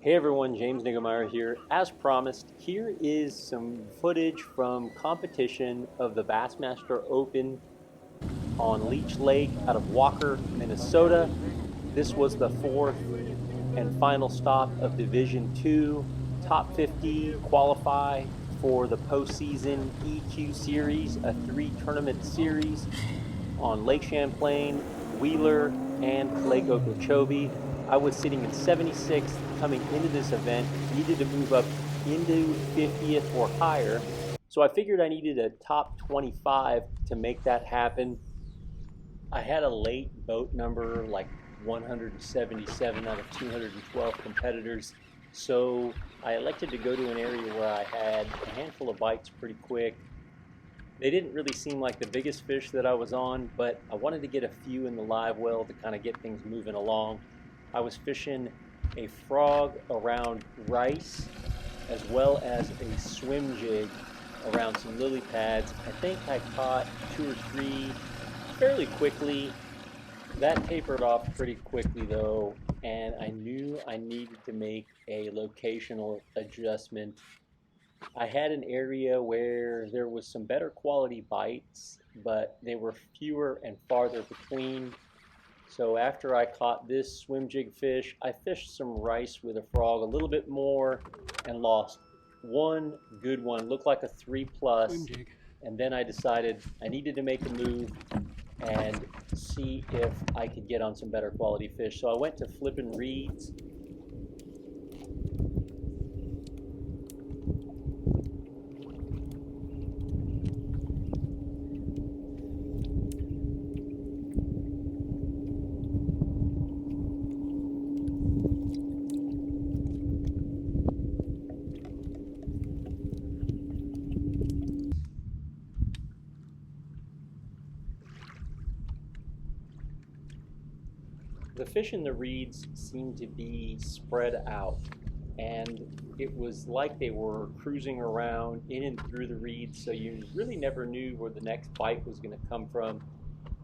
Hey everyone, James Niggemeyer here. As promised, here is some footage from competition of the Bassmaster Open on Leech Lake out of Walker, Minnesota. This was the fourth and final stop of Division II. Top 50 qualify for the postseason EQ Series, a 3-tournament series on Lake Champlain, Wheeler, and Lake Okeechobee. I was sitting in 76th coming into this event, needed to move up into 50th or higher. So I figured I needed a top 25 to make that happen. I had a late boat number, like 177 out of 212 competitors. So I elected to go to an area where I had a handful of bites pretty quick. They didn't really seem like the biggest fish that I was on, but I wanted to get a few in the live well to kind of get things moving along. I was fishing a frog around rice as well as a swim jig around some lily pads. I think I caught 2 or 3 fairly quickly. That tapered off pretty quickly though, and I knew I needed to make a locational adjustment. I had an area where there was some better quality bites, but they were fewer and farther between. So after I caught this swim jig fish, I fished some rice with a frog a little bit more and lost one good one, looked like a 3+. Swim jig. And then I decided I needed to make a move and see if I could get on some better quality fish. So I went to flipping reeds. The fish in the reeds seemed to be spread out, and it was like they were cruising around in and through the reeds, so you really never knew where the next bite was going to come from.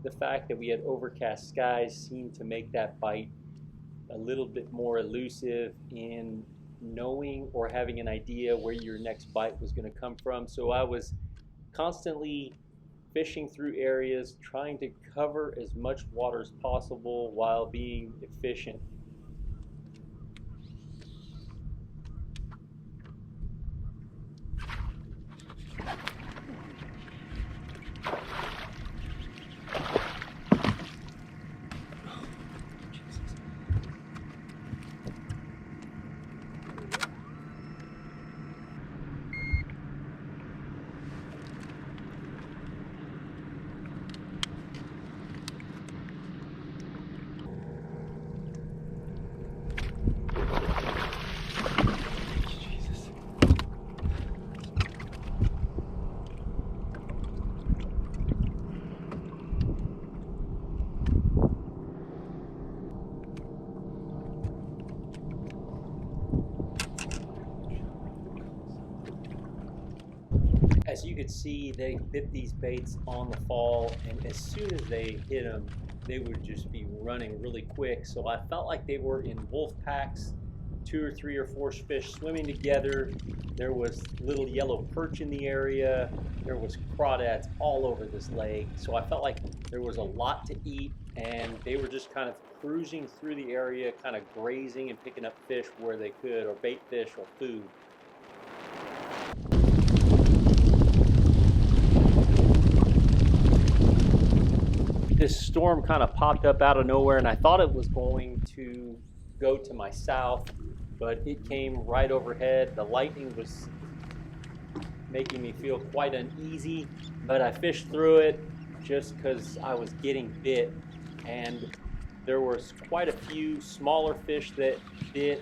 The fact that we had overcast skies seemed to make that bite a little bit more elusive in knowing or having an idea where your next bite was going to come from. So I was constantly fishing through areas, trying to cover as much water as possible while being efficient. As you could see, they bit these baits on the fall, and as soon as they hit them, they would just be running really quick. So I felt like they were in wolf packs, 2 or 3 or 4 fish swimming together. There was little yellow perch in the area. There was crawdads all over this lake. So I felt like there was a lot to eat, and they were just kind of cruising through the area, kind of grazing and picking up fish where they could, or bait fish or food. This storm kind of popped up out of nowhere, and I thought it was going to go to my south, but it came right overhead. The lightning was making me feel quite uneasy, but I fished through it just because I was getting bit, and there was quite a few smaller fish that bit.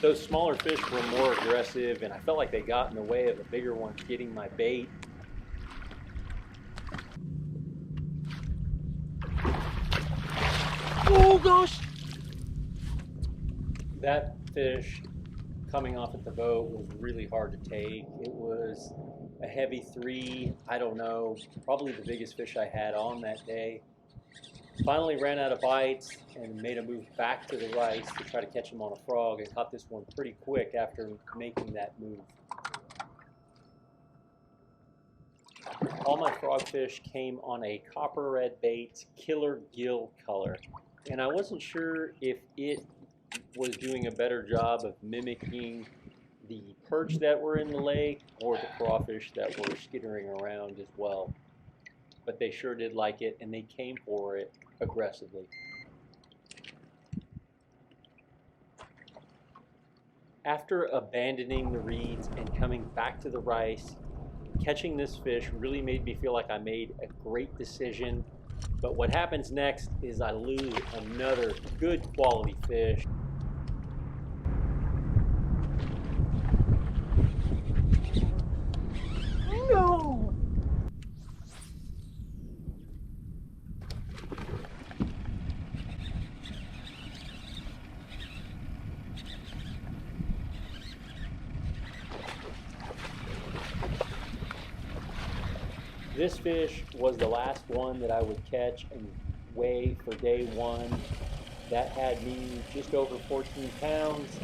Those smaller fish were more aggressive, and I felt like they got in the way of the bigger ones getting my bait. Oh gosh! That fish coming off at the boat was really hard to take. It was a heavy 3, I don't know, probably the biggest fish I had on that day. Finally ran out of bites and made a move back to the rice to try to catch him on a frog, and caught this one pretty quick after making that move. All my frogfish came on a copper red bait, killer gill color, and I wasn't sure if it was doing a better job of mimicking the perch that were in the lake or the crawfish that were skittering around as well. But they sure did like it, and they came for it aggressively. After abandoning the reeds and coming back to the rice, catching this fish really made me feel like I made a great decision. But what happens next is I lose another good quality fish. No! This fish was the last one that I would catch and weigh for day one. That had me just over 14 pounds.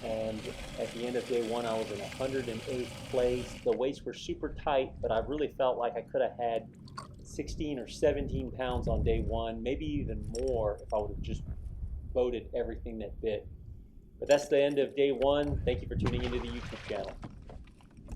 And at the end of day one, I was in 108th place. The weights were super tight, but I really felt like I could have had 16 or 17 pounds on day one, maybe even more if I would have just boated everything that bit. But that's the end of day one. Thank you for tuning into the YouTube channel.